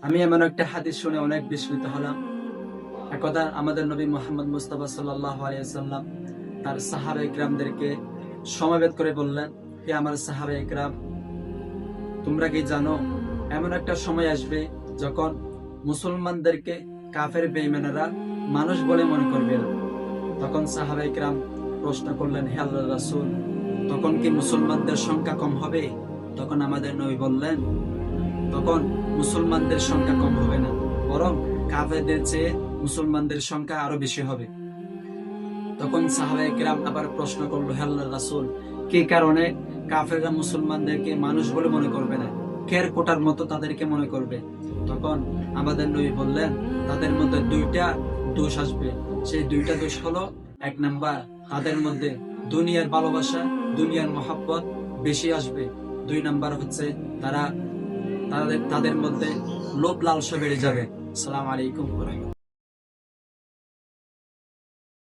আমি এমন একটা হাদিস শুনে অনেক বিস্মিত হলাম। একদা আমাদের নবী মুহাম্মদ মুস্তাফা সাল্লাল্লাহু আলাইহি ওয়াসাল্লাম তার সাহাবায়ে কিরামদেরকে সমবেত করে বললেন, হে আমার সাহাবায়ে কিরাম, তোমরা কি জানো এমন একটা সময় আসবে যখন মুসলমানদেরকে কাফের বেঈমানেরা মানুষ বলে মনে করবে না। তখন সাহাবায়ে কিরাম প্রশ্ন করলেন, হে আল্লাহর রাসূল, তখন কি মুসলমানদের সংখ্যা কম হবে? তখন আমাদের নবী বললেন, তখন মুসলমানদের সংখ্যা কম হবে না, বরং কাফেরদের চেয়ে মুসলমানদের সংখ্যা আরো বেশি হবে। তখন সাহাবায়ে কেরাম আবার প্রশ্ন করলো, হে আল্লাহর রাসূল, কি কারণে কাফেররা মুসলমানদেরকে মানুষ বলে মনে করবে না, খের কোটার মতো তাদেরকে মনে করবে? তখন আমাদের নবী বললেন, তাদের মধ্যে দুইটা দোষ আসবে। সেই দুইটা দোষ হলো, এক নাম্বার, তাদের মধ্যে দুনিয়ার ভালোবাসা, দুনিয়ার মহাব্বত বেশি আসবে। দুই নাম্বার হচ্ছে তারা তাদের মধ্যে লোভ লালসা বেড়ে যাবে। আসসালামু আলাইকুম ওয়া রাহমাতুল্লাহ।